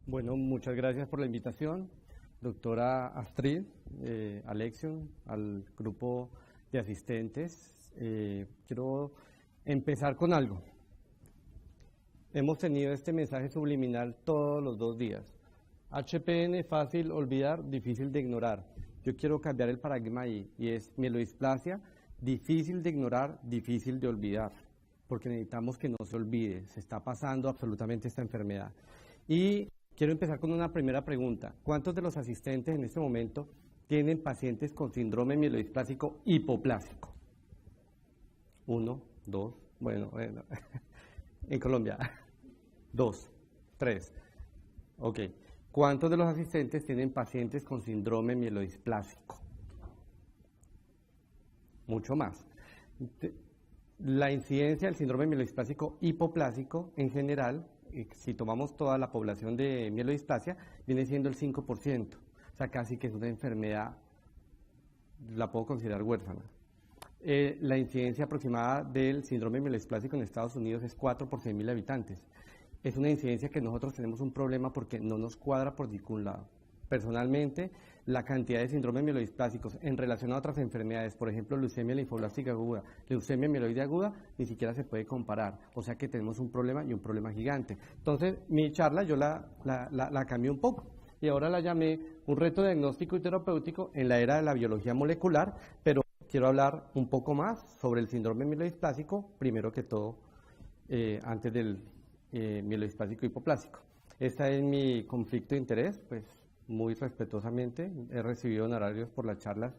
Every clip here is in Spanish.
Bueno, muchas gracias por la invitación, doctora Astrid, Alexion, al grupo de asistentes. Quiero empezar con algo. Hemos tenido este mensaje subliminal todos los 2 días. HPN, fácil olvidar, difícil de ignorar. Yo quiero cambiar el paradigma ahí, y es mielodisplasia, difícil de ignorar, difícil de olvidar, porque necesitamos que no se olvide, se está pasando absolutamente esta enfermedad. Y quiero empezar con una primera pregunta. ¿Cuántos de los asistentes en este momento tienen pacientes con síndrome mielodisplásico hipoplásico? 1, 2, bueno, en Colombia. 2, 3. Ok. ¿Cuántos de los asistentes tienen pacientes con síndrome mielodisplásico? Mucho más. La incidencia del síndrome mielodisplásico hipoplásico en general, si tomamos toda la población de mielodisplasia, viene siendo el 5%. O sea, casi que es una enfermedad, la puedo considerar huérfana. La incidencia aproximada del síndrome mielodisplásico en Estados Unidos es 4 por 100.000 habitantes. Es una incidencia que nosotros tenemos un problema porque no nos cuadra por ningún lado. Personalmente, la cantidad de síndromes mielodisplásicos en relación a otras enfermedades, por ejemplo, leucemia linfoblástica aguda, leucemia mieloide aguda, ni siquiera se puede comparar. O sea que tenemos un problema y un problema gigante. Entonces, mi charla yo la cambié un poco y ahora la llamé un reto diagnóstico y terapéutico en la era de la biología molecular, pero quiero hablar un poco más sobre el síndrome mielodisplásico, primero que todo, antes del mielodisplásico hipoplásico. Este es mi conflicto de interés, pues muy respetuosamente he recibido honorarios por las charlas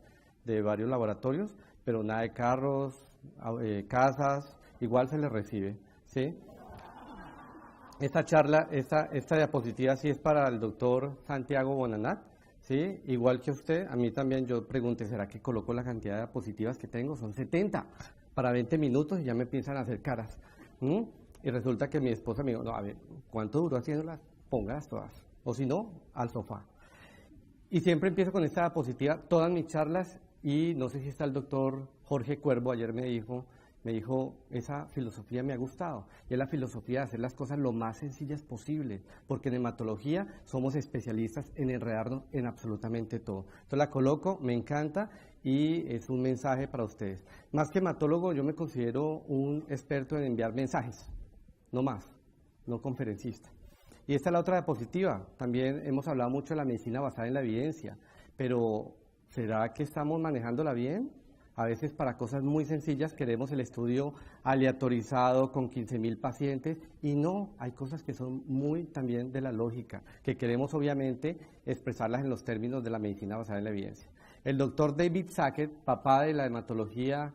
de varios laboratorios, pero nada de carros, casas, igual se les recibe, ¿sí? Esta charla, esta diapositiva sí es para el doctor Santiago Bonanat, ¿sí? Igual que usted, a mí también yo pregunté, ¿será que coloco la cantidad de diapositivas que tengo? Son 70 para 20 minutos y ya me piensan a hacer caras. Y resulta que mi esposa me dijo, no, a ver, ¿cuánto duró haciéndolas? Póngalas todas, o si no, al sofá. Y siempre empiezo con esta diapositiva, todas mis charlas, y no sé si está el doctor Jorge Cuervo, ayer me dijo, esa filosofía me ha gustado, y es la filosofía de hacer las cosas lo más sencillas posible, porque en hematología somos especialistas en enredarnos en absolutamente todo. Entonces la coloco, me encanta, y es un mensaje para ustedes. Más que hematólogo, yo me considero un experto en enviar mensajes, no más, no conferencista. Y esta es la otra diapositiva. También hemos hablado mucho de la medicina basada en la evidencia, pero ¿será que estamos manejándola bien? A veces para cosas muy sencillas queremos el estudio aleatorizado con 15.000 pacientes y no, hay cosas que son muy también de la lógica, que queremos obviamente expresarlas en los términos de la medicina basada en la evidencia. El doctor David Sackett, papá de la hematología,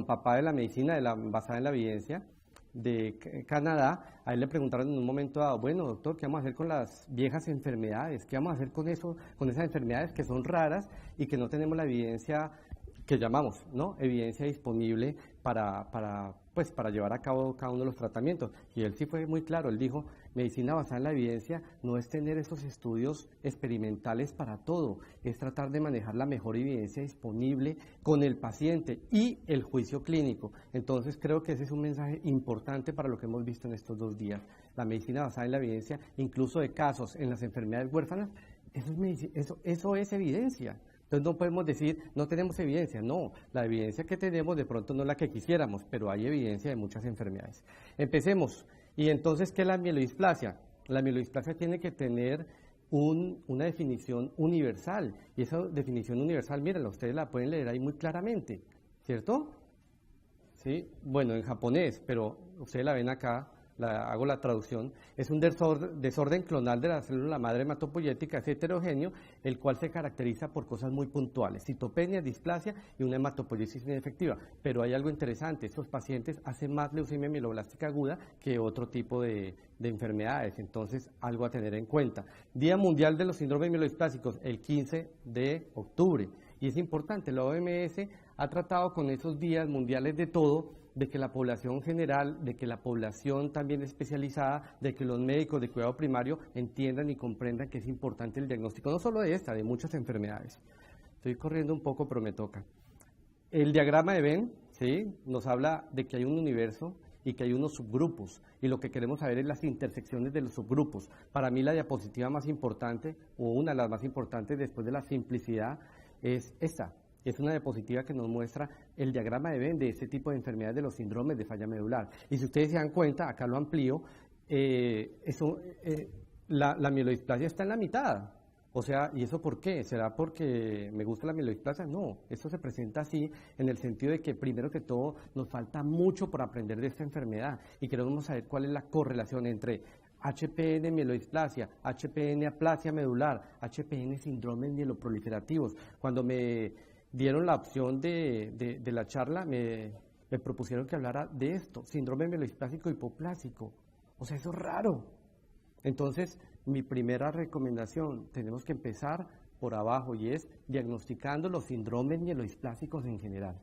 papá de la medicina basada en la evidencia, de Canadá, a él le preguntaron en un momento dado, bueno doctor, ¿qué vamos a hacer con las viejas enfermedades? ¿Qué vamos a hacer con eso, con esas enfermedades que son raras y que no tenemos la evidencia que llamamos, ¿no? Evidencia disponible para llevar a cabo cada uno de los tratamientos? Y él sí fue muy claro, él dijo, medicina basada en la evidencia no es tener esos estudios experimentales para todo, es tratar de manejar la mejor evidencia disponible con el paciente y el juicio clínico. Entonces creo que ese es un mensaje importante para lo que hemos visto en estos 2 días. La medicina basada en la evidencia, incluso de casos en las enfermedades huérfanas, eso es evidencia. Entonces no podemos decir, no tenemos evidencia, no, la evidencia que tenemos de pronto no es la que quisiéramos, pero hay evidencia de muchas enfermedades. Empecemos, y entonces, ¿qué es la mielodisplasia? La mielodisplasia tiene que tener una definición universal, y esa definición universal, mírenla, ustedes la pueden leer ahí muy claramente, ¿cierto? ¿Sí? Bueno, en japonés, pero ustedes la ven acá, hago la traducción, es un desorden clonal de la célula madre hematopoyética, es heterogéneo, el cual se caracteriza por cosas muy puntuales, citopenia, displasia y una hematopoiesis inefectiva. Pero hay algo interesante, estos pacientes hacen más leucemia mieloblástica aguda que otro tipo de enfermedades, entonces algo a tener en cuenta. Día Mundial de los Síndromes Mielodisplásicos, el 15 de octubre, y es importante, la OMS ha tratado con esos días mundiales de todo, de que la población general, de que la población también especializada, de que los médicos de cuidado primario entiendan y comprendan que es importante el diagnóstico, no solo de esta, de muchas enfermedades. Estoy corriendo un poco, pero me toca. El diagrama de Venn, ¿sí?, nos habla de que hay un universo y que hay unos subgrupos, y lo que queremos saber es las intersecciones de los subgrupos. Para mí la diapositiva más importante, o una de las más importantes después de la simplicidad, es esta. Es una diapositiva que nos muestra el diagrama de Venn de este tipo de enfermedades de los síndromes de falla medular. Y si ustedes se dan cuenta, acá lo amplío, la mielodisplasia está en la mitad. O sea, ¿y eso por qué? ¿Será porque me gusta la mielodisplasia? No, esto se presenta así en el sentido de que primero que todo nos falta mucho por aprender de esta enfermedad y queremos saber cuál es la correlación entre HPN mielodisplasia, HPN aplasia medular, HPN síndromes mieloproliferativos. Cuando me dieron la opción de la charla, me propusieron que hablara de esto, síndrome mielodisplásico hipoplásico. O sea, eso es raro. Entonces, mi primera recomendación, tenemos que empezar por abajo y es diagnosticando los síndromes mielodisplásicos en general.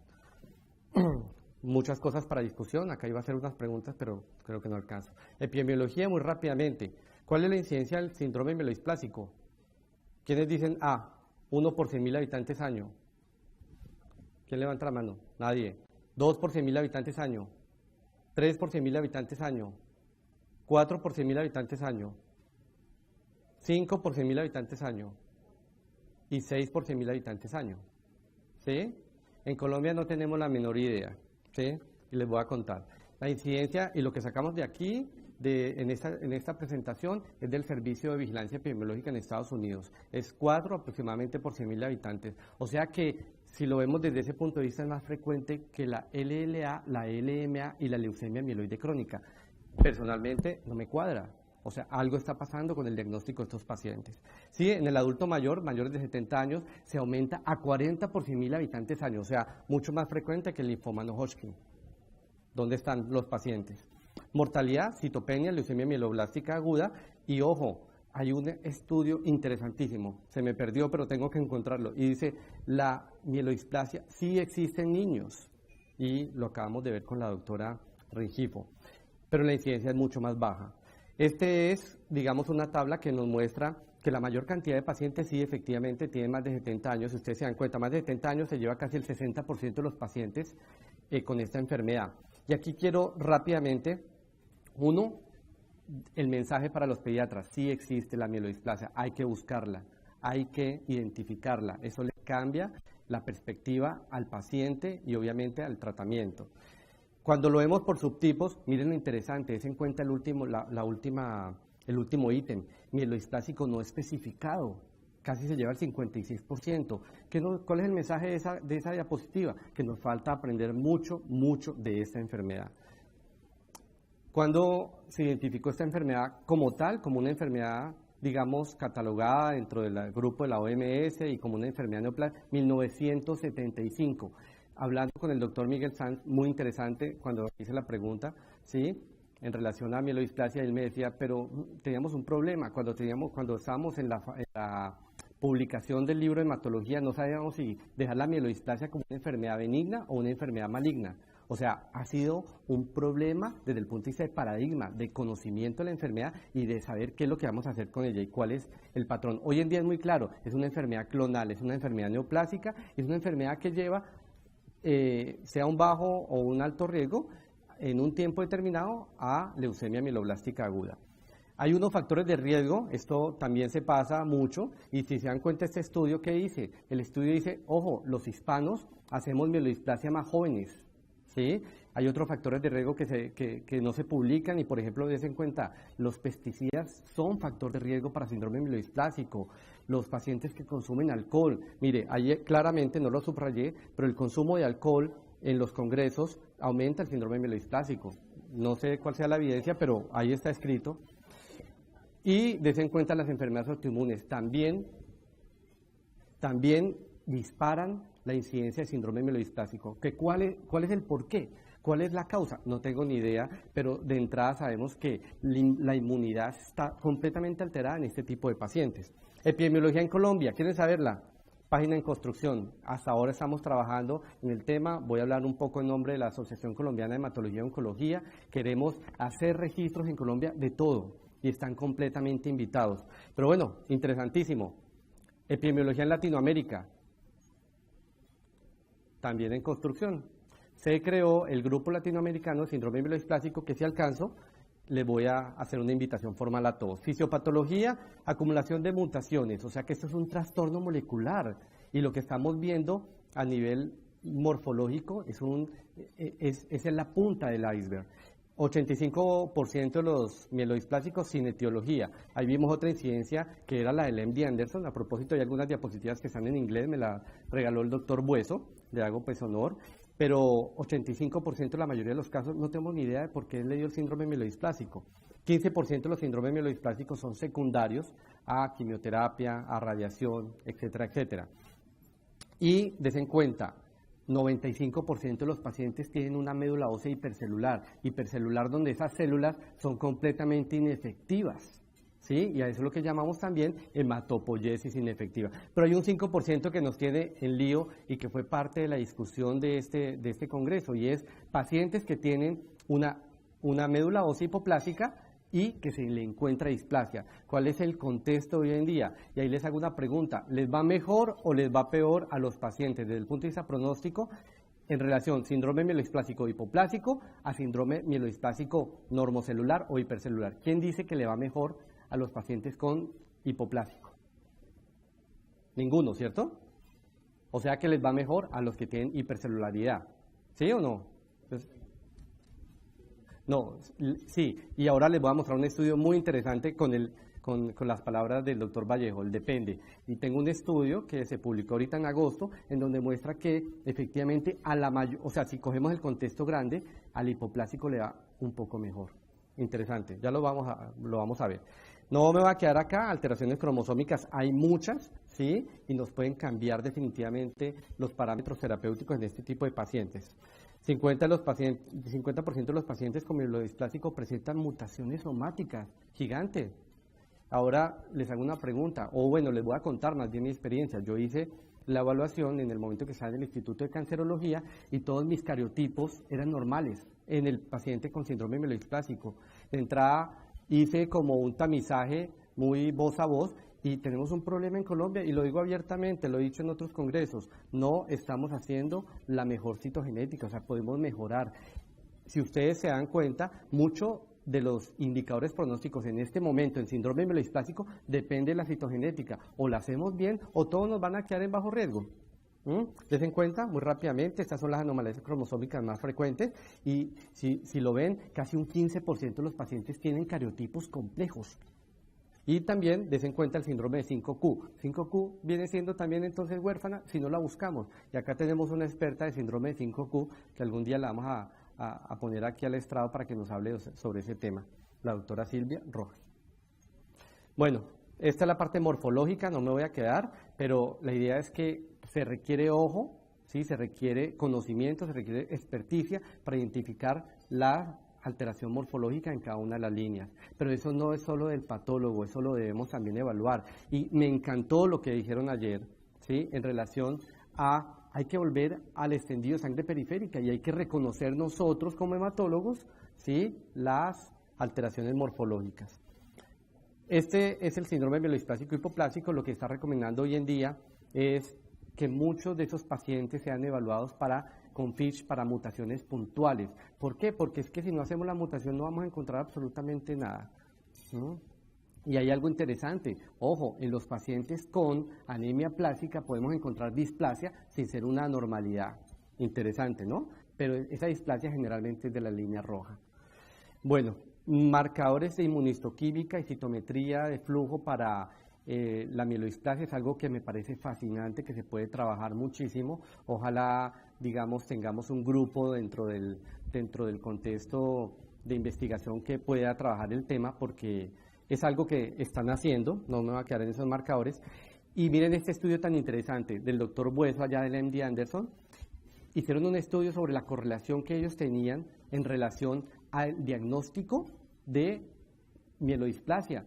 Muchas cosas para discusión, acá iba a hacer unas preguntas, pero creo que no alcanzo. Epidemiología, muy rápidamente. ¿Cuál es la incidencia del síndrome mielodisplásico? ¿Quiénes dicen A? 1 por 100.000 habitantes año. ¿Quién levanta la mano? Nadie. 2 por 100.000 habitantes año. 3 por 100.000 habitantes año. 4 por 100.000 habitantes año, 5 por 100.000 habitantes año y 6 por 100.000 habitantes año. ¿Sí? En Colombia no tenemos la menor idea. ¿Sí? Y les voy a contar. La incidencia y lo que sacamos de aquí, en esta presentación, es del Servicio de Vigilancia Epidemiológica en Estados Unidos. Es 4 aproximadamente por 100.000 habitantes. O sea que, si lo vemos desde ese punto de vista, es más frecuente que la LLA, la LMA y la leucemia mieloide crónica. Personalmente no me cuadra, o sea, algo está pasando con el diagnóstico de estos pacientes. Sí, en el adulto mayor, mayores de 70 años, se aumenta a 40 por 100.000 habitantes año, o sea, mucho más frecuente que el linfoma no Hodgkin. ¿Dónde están los pacientes? Mortalidad, citopenia, leucemia mieloblástica aguda, y ojo, hay un estudio interesantísimo, se me perdió pero tengo que encontrarlo, y dice, la mielodisplasia sí existe en niños, y lo acabamos de ver con la doctora Rengifo, pero la incidencia es mucho más baja. Este es, digamos, una tabla que nos muestra que la mayor cantidad de pacientes sí efectivamente tienen más de 70 años. Si ustedes se dan cuenta, más de 70 años se lleva casi el 60% de los pacientes con esta enfermedad. Y aquí quiero rápidamente, uno, el mensaje para los pediatras. Sí existe la mielodisplasia, hay que buscarla, hay que identificarla. Eso le cambia la perspectiva al paciente y obviamente al tratamiento. Cuando lo vemos por subtipos, miren lo interesante, es en cuenta el último ítem, mielodisplásico no especificado, casi se lleva el 56%. ¿Cuál es el mensaje de esa diapositiva? Que nos falta aprender mucho de esta enfermedad. ¿Cuándo se identificó esta enfermedad como tal, como una enfermedad, digamos, catalogada dentro del grupo de la OMS y como una enfermedad neoplásica? 1975. Hablando con el doctor Miguel Sanz, muy interesante, cuando hice la pregunta, ¿sí?, en relación a mielodisplasia, él me decía, pero teníamos un problema, cuando estábamos en la publicación del libro de hematología, no sabíamos si dejar la mielodisplasia como una enfermedad benigna o una enfermedad maligna. O sea, ha sido un problema desde el punto de vista de paradigma, de conocimiento de la enfermedad y de saber qué es lo que vamos a hacer con ella y cuál es el patrón. Hoy en día es muy claro, es una enfermedad clonal, es una enfermedad neoplásica, es una enfermedad que lleva sea un bajo o un alto riesgo en un tiempo determinado a leucemia mieloblástica aguda. Hay unos factores de riesgo, esto también se pasa mucho, y si se dan cuenta este estudio que dice, el estudio dice, ojo, los hispanos hacemos mielodisplasia más jóvenes, ¿sí? Hay otros factores de riesgo que no se publican y, por ejemplo, des en cuenta, los pesticidas son factor de riesgo para síndrome mielodisplásico. Los pacientes que consumen alcohol, mire, ahí claramente no lo subrayé, pero el consumo de alcohol en los congresos aumenta el síndrome mielodisplásico. No sé cuál sea la evidencia, pero ahí está escrito. Y des en cuenta las enfermedades autoinmunes, también disparan la incidencia de síndrome mielodisplásico. ¿Cuál es el porqué? ¿Cuál es la causa? No tengo ni idea, pero de entrada sabemos que la inmunidad está completamente alterada en este tipo de pacientes. Epidemiología en Colombia, ¿quieren saberla? Página en construcción. Hasta ahora estamos trabajando en el tema. Voy a hablar un poco en nombre de la Asociación Colombiana de Hematología y Oncología. Queremos hacer registros en Colombia de todo y están completamente invitados. Pero bueno, interesantísimo. Epidemiología en Latinoamérica, también en construcción. se creó el Grupo Latinoamericano de Síndrome Mielodisplásico, que si alcanzo, les voy a hacer una invitación formal a todos. Fisiopatología, acumulación de mutaciones, o sea que esto es un trastorno molecular y lo que estamos viendo a nivel morfológico es en la punta del iceberg. 85% de los mielodisplásicos sin etiología. Ahí vimos otra incidencia que era la del MD Anderson. A propósito, hay algunas diapositivas que están en inglés, me la regaló el doctor Bueso, le hago pues honor, pero 85% la mayoría de los casos no tenemos ni idea de por qué le dio el síndrome mielodisplásico. 15% de los síndromes mielodisplásicos son secundarios a quimioterapia, a radiación, etcétera, etcétera. Y des en cuenta, 95% de los pacientes tienen una médula ósea hipercelular donde esas células son completamente inefectivas, ¿sí? Y a eso es lo que llamamos también hematopoiesis inefectiva. Pero hay un 5% que nos tiene en lío y que fue parte de la discusión de este congreso, y es pacientes que tienen una médula ósea hipoplásica y que se le encuentra displasia. ¿Cuál es el contexto hoy en día? Y ahí les hago una pregunta, ¿les va mejor o les va peor a los pacientes desde el punto de vista pronóstico en relación síndrome mielodisplásico hipoplásico a síndrome mielodisplásico normocelular o hipercelular? ¿Quién dice que le va mejor a los pacientes con hipoplásico? Ninguno, ¿cierto? O sea que les va mejor a los que tienen hipercelularidad, ¿sí o no? Entonces, no, sí, y ahora les voy a mostrar un estudio muy interesante con las palabras del doctor Vallejo, el depende. Y tengo un estudio que se publicó ahorita en agosto, en donde muestra que efectivamente o sea, si cogemos el contexto grande, al hipoplásico le va un poco mejor. Interesante, ya lo vamos a ver. No me voy a quedar acá, alteraciones cromosómicas hay muchas, ¿sí? Y nos pueden cambiar definitivamente los parámetros terapéuticos en este tipo de pacientes. 50% de los pacientes con mielodisplásico presentan mutaciones somáticas gigantes. Ahora les hago una pregunta, o bueno, les voy a contar más bien mi experiencia. Yo hice la evaluación en el momento que estaba en el Instituto de Cancerología y todos mis cariotipos eran normales en el paciente con síndrome mielodisplásico. De entrada hice como un tamizaje muy voz a voz y tenemos un problema en Colombia, y lo digo abiertamente, lo he dicho en otros congresos, no estamos haciendo la mejor citogenética, o sea, podemos mejorar. Si ustedes se dan cuenta, mucho de los indicadores pronósticos en este momento en síndrome mielodisplásico depende de la citogenética, o la hacemos bien o todos nos van a quedar en bajo riesgo. Des en cuenta muy rápidamente, estas son las anomalías cromosómicas más frecuentes, y si lo ven, casi un 15% de los pacientes tienen cariotipos complejos. Y también des en cuenta el síndrome de 5Q. 5Q viene siendo también entonces huérfana si no la buscamos. Y acá tenemos una experta de síndrome de 5Q que algún día la vamos a poner aquí al estrado para que nos hable sobre ese tema, la doctora Silvia Rojas. Bueno, esta es la parte morfológica, no me voy a quedar, pero la idea es que se requiere ojo, ¿sí? Se requiere conocimiento, se requiere experticia para identificar la alteración morfológica en cada una de las líneas, pero eso no es solo del patólogo, eso lo debemos también evaluar. Y me encantó lo que dijeron ayer, ¿sí? En relación a, hay que volver al extendido de sangre periférica y hay que reconocer nosotros como hematólogos, ¿sí? Las alteraciones morfológicas. Este es el síndrome mielodisplásico hipoplásico. Lo que está recomendando hoy en día es que muchos de esos pacientes sean evaluados con FISH para mutaciones puntuales. ¿Por qué? Porque es que si no hacemos la mutación no vamos a encontrar absolutamente nada, ¿no? Y hay algo interesante, ojo, en los pacientes con anemia plástica podemos encontrar displasia sin ser una anormalidad. Interesante, ¿no? Pero esa displasia generalmente es de la línea roja. Bueno, marcadores de inmunistoquímica y citometría de flujo para la mielodisplasia es algo que me parece fascinante, que se puede trabajar muchísimo. Ojalá, digamos, tengamos un grupo dentro del contexto de investigación que pueda trabajar el tema, porque es algo que están haciendo, no me voy a quedar en esos marcadores. Y miren este estudio tan interesante del doctor Bueso allá del MD Anderson. Hicieron un estudio sobre la correlación que ellos tenían en relación al diagnóstico de mielodisplasia.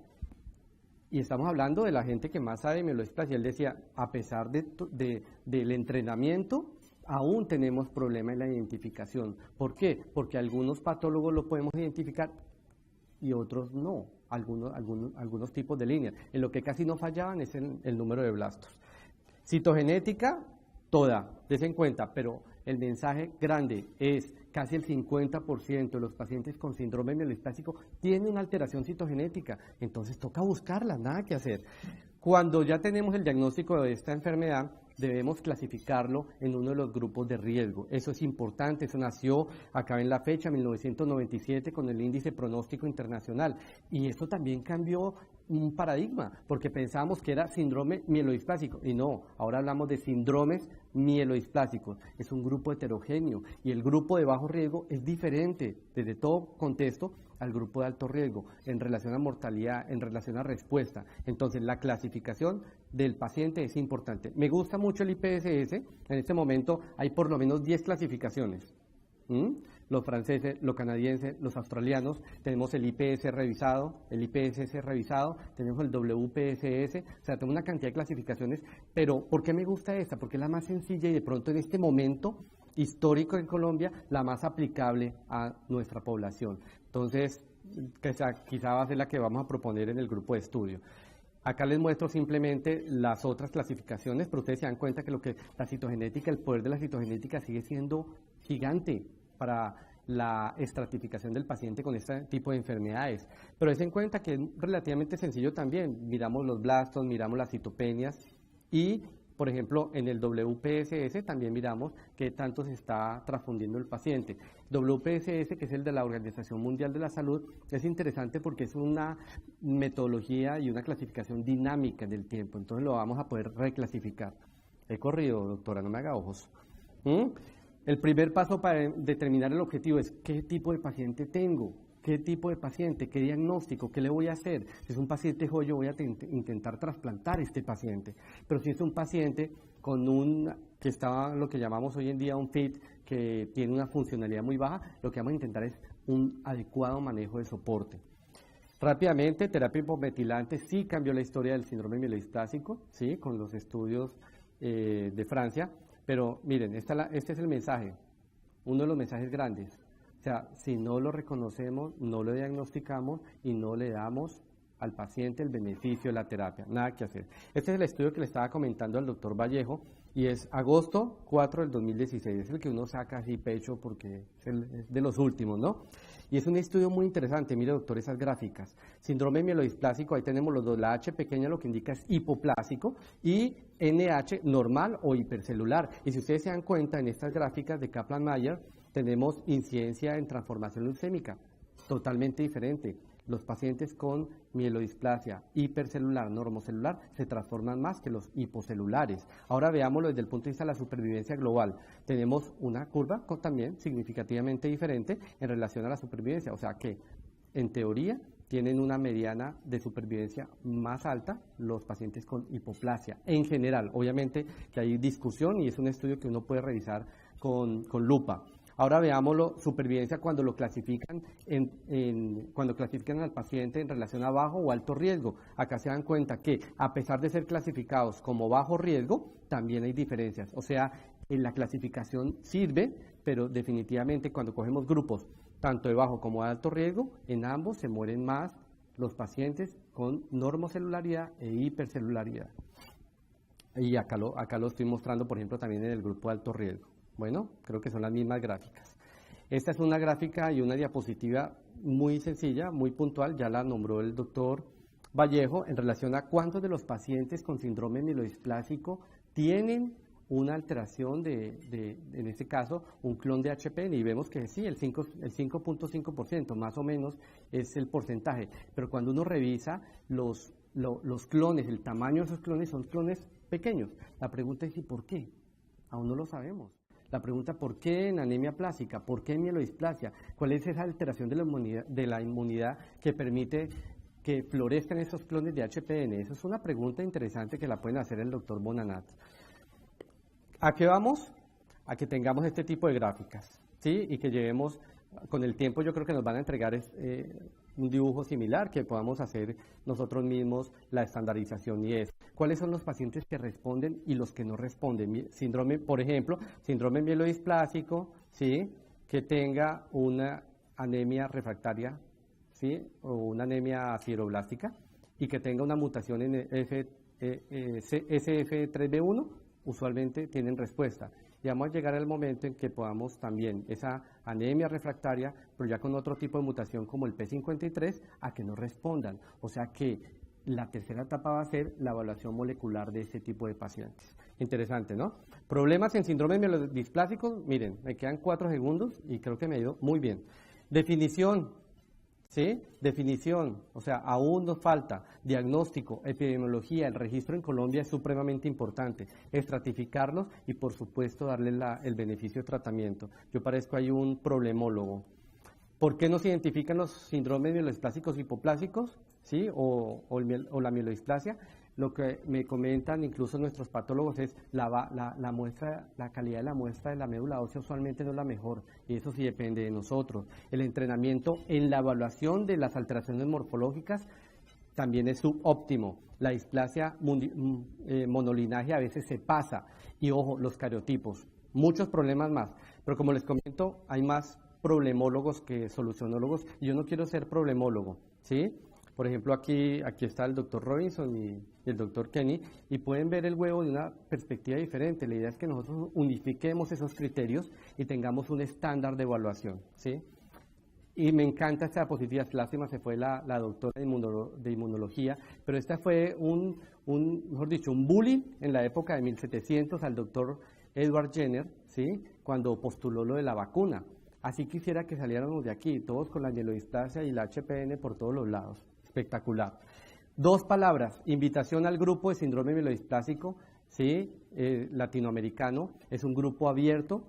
Y estamos hablando de la gente que más sabe de mielodisplasia. Él decía, a pesar del entrenamiento, aún tenemos problema en la identificación. ¿Por qué? Porque algunos patólogos lo podemos identificar y otros no, algunos tipos de líneas. En lo que casi no fallaban es el número de blastos. Citogenética, toda, des en cuenta, pero el mensaje grande es casi el 50% de los pacientes con síndrome mielodisplásico tienen una alteración citogenética, entonces toca buscarla, nada que hacer. Cuando ya tenemos el diagnóstico de esta enfermedad, debemos clasificarlo en uno de los grupos de riesgo. Eso es importante, eso nació acá en la fecha, 1997, con el índice pronóstico internacional. Y eso también cambió un paradigma, porque pensábamos que era síndrome mielodisplásico, y no, ahora hablamos de síndromes mielodisplásico, es un grupo heterogéneo y el grupo de bajo riesgo es diferente desde todo contexto al grupo de alto riesgo en relación a mortalidad, en relación a respuesta. Entonces la clasificación del paciente es importante. Me gusta mucho el IPSS, en este momento hay por lo menos 10 clasificaciones. Los franceses, los canadienses, los australianos, tenemos el IPS revisado, el IPSS revisado, tenemos el WPSS, o sea, tengo una cantidad de clasificaciones, pero ¿por qué me gusta esta? Porque es la más sencilla y de pronto en este momento histórico en Colombia, la más aplicable a nuestra población. Entonces, quizá va a ser la que vamos a proponer en el grupo de estudio. Acá les muestro simplemente las otras clasificaciones, pero ustedes se dan cuenta que la citogenética, el poder de la citogenética sigue siendo gigante para la estratificación del paciente con este tipo de enfermedades. Pero den en cuenta que es relativamente sencillo también. Miramos los blastos, miramos las citopenias y, por ejemplo, en el WPSS también miramos qué tanto se está transfundiendo el paciente. WPSS, que es el de la Organización Mundial de la Salud, es interesante porque es una metodología y una clasificación dinámica en el tiempo, entonces lo vamos a poder reclasificar. He corrido, doctora, no me haga ojos. El primer paso para determinar el objetivo es qué tipo de paciente tengo, qué tipo de paciente, qué diagnóstico, qué le voy a hacer. Si es un paciente joven, voy a intentar trasplantar este paciente. Pero si es un paciente que está lo que llamamos hoy en día un FIT, que tiene una funcionalidad muy baja, lo que vamos a intentar es un adecuado manejo de soporte. Rápidamente, terapia hipometilante sí cambió la historia del síndrome mielodisplásico, sí, con los estudios de Francia. Pero miren, este es el mensaje, uno de los mensajes grandes. O sea, si no lo reconocemos, no lo diagnosticamos y no le damos al paciente el beneficio de la terapia, nada que hacer. Este es el estudio que le estaba comentando al doctor Vallejo y es agosto 4 del 2016, es el que uno saca así pecho porque es de los últimos, ¿no? Y es un estudio muy interesante, mire doctor, esas gráficas. Síndrome mielodisplásico, ahí tenemos los dos, la H pequeña lo que indica es hipoplásico y NH normal o hipercelular. Y si ustedes se dan cuenta en estas gráficas de Kaplan-Meier, tenemos incidencia en transformación leucémica, totalmente diferente. Los pacientes con mielodisplasia hipercelular, normocelular, se transforman más que los hipocelulares. Ahora veámoslo desde el punto de vista de la supervivencia global. Tenemos una curva también significativamente diferente en relación a la supervivencia, o sea que en teoría tienen una mediana de supervivencia más alta los pacientes con hipoplasia en general. Obviamente que hay discusión y es un estudio que uno puede revisar con lupa. Ahora veámoslo, supervivencia cuando lo clasifican cuando clasifican al paciente en relación a bajo o alto riesgo. Acá se dan cuenta que a pesar de ser clasificados como bajo riesgo, también hay diferencias. O sea, en la clasificación sirve, pero definitivamente cuando cogemos grupos tanto de bajo como de alto riesgo, en ambos se mueren más los pacientes con normocelularidad e hipercelularidad. Y acá lo estoy mostrando, por ejemplo, también en el grupo de alto riesgo. Bueno, creo que son las mismas gráficas. Esta es una gráfica y una diapositiva muy sencilla, muy puntual, ya la nombró el doctor Vallejo, en relación a cuántos de los pacientes con síndrome mielodisplásico tienen una alteración en este caso, un clon de HPN, y vemos que sí, el 5.5% más o menos es el porcentaje, pero cuando uno revisa los clones, el tamaño de esos clones son clones pequeños. La pregunta es ¿y por qué? Aún no lo sabemos. La pregunta, ¿por qué en anemia plástica? ¿Por qué en mielodisplasia? ¿Cuál es esa alteración de la inmunidad que permite que florezcan esos clones de HPN? Esa es una pregunta interesante que la pueden hacer el doctor Bonanat. ¿A qué vamos? A que tengamos este tipo de gráficas, ¿sí? Y que llevemos, con el tiempo yo creo que nos van a entregar un dibujo similar, que podamos hacer nosotros mismos la estandarización y es cuáles son los pacientes que responden y los que no responden. Síndrome, por ejemplo, síndrome mielodisplásico, ¿sí? Que tenga una anemia refractaria, ¿sí? O una anemia sideroblástica y que tenga una mutación en SF3B1, usualmente tienen respuesta. y vamos a llegar al momento en que podamos también esa anemia refractaria, pero ya con otro tipo de mutación como el P53, a que no respondan. O sea que la tercera etapa va a ser la evaluación molecular de ese tipo de pacientes. Interesante, ¿no? Problemas en síndromes mielodisplásicos, miren, me quedan 4 segundos y creo que me ha ido muy bien. Definición, ¿sí? Definición, o sea, aún nos falta diagnóstico, epidemiología, el registro en Colombia es supremamente importante, estratificarlos y por supuesto darle el beneficio de tratamiento. Yo parezco ahí un problemólogo. ¿Por qué no se identifican los síndromes mielodisplásicos hipoplásicos, ¿sí? o la mielodisplasia? Lo que me comentan incluso nuestros patólogos es la muestra, la calidad de la muestra de la médula ósea usualmente no es la mejor, y eso sí depende de nosotros. El entrenamiento en la evaluación de las alteraciones morfológicas también es subóptimo. La displasia monolinaje a veces se pasa, y ojo, los cariotipos, muchos problemas más, pero como les comento, hay más problemólogos que solucionólogos, y yo no quiero ser problemólogo, ¿sí? Por ejemplo, aquí está el doctor Robinson y el doctor Kenny, y pueden ver el huevo de una perspectiva diferente. La idea es que nosotros unifiquemos esos criterios y tengamos un estándar de evaluación, ¿sí? Y me encanta esta diapositiva, lástima se fue la doctora de inmunología, pero esta fue mejor dicho, un bullying en la época de 1700 al doctor Edward Jenner, ¿sí? Cuando postuló lo de la vacuna. Así quisiera que saliéramos de aquí, todos con la mielodisplasia y la HPN por todos los lados. Espectacular. 2 palabras, invitación al grupo de síndrome mielodisplásico, ¿sí? Latinoamericano, es un grupo abierto,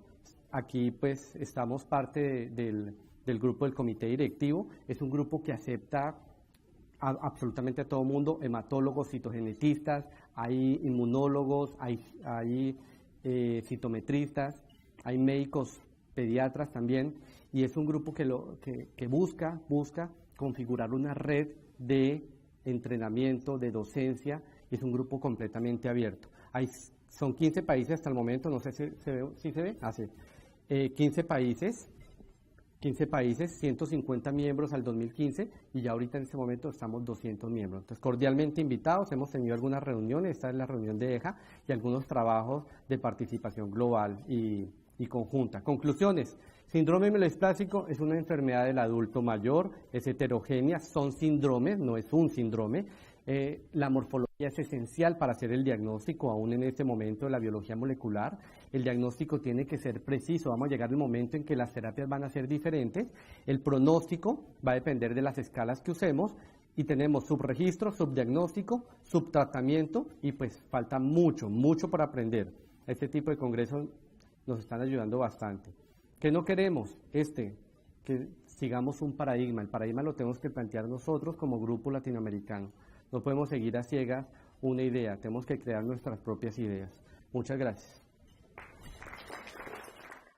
aquí pues estamos parte del grupo del comité directivo, es un grupo que acepta absolutamente a todo mundo, hematólogos, citogenetistas, hay inmunólogos, hay citometristas, hay médicos pediatras también, y es un grupo que busca configurar una red de entrenamiento, de docencia, y es un grupo completamente abierto. Son 15 países hasta el momento, no sé si se ve, sí. 15 países, 150 miembros al 2015, y ya ahorita en este momento estamos 200 miembros. Entonces, cordialmente invitados, hemos tenido algunas reuniones, esta es la reunión de EJA, y algunos trabajos de participación global y conjunta. Conclusiones. Síndrome mielodisplásico es una enfermedad del adulto mayor, es heterogénea, son síndromes, no es un síndrome. La morfología es esencial para hacer el diagnóstico, aún en este momento de la biología molecular. El diagnóstico tiene que ser preciso, vamos a llegar al momento en que las terapias van a ser diferentes. El pronóstico va a depender de las escalas que usemos, y tenemos subregistro, subdiagnóstico, subtratamiento, y pues falta mucho por aprender. Este tipo de congresos nos están ayudando bastante. ¿Qué no queremos? Que sigamos un paradigma. El paradigma lo tenemos que plantear nosotros como grupo latinoamericano. No podemos seguir a ciegas una idea, tenemos que crear nuestras propias ideas. Muchas gracias.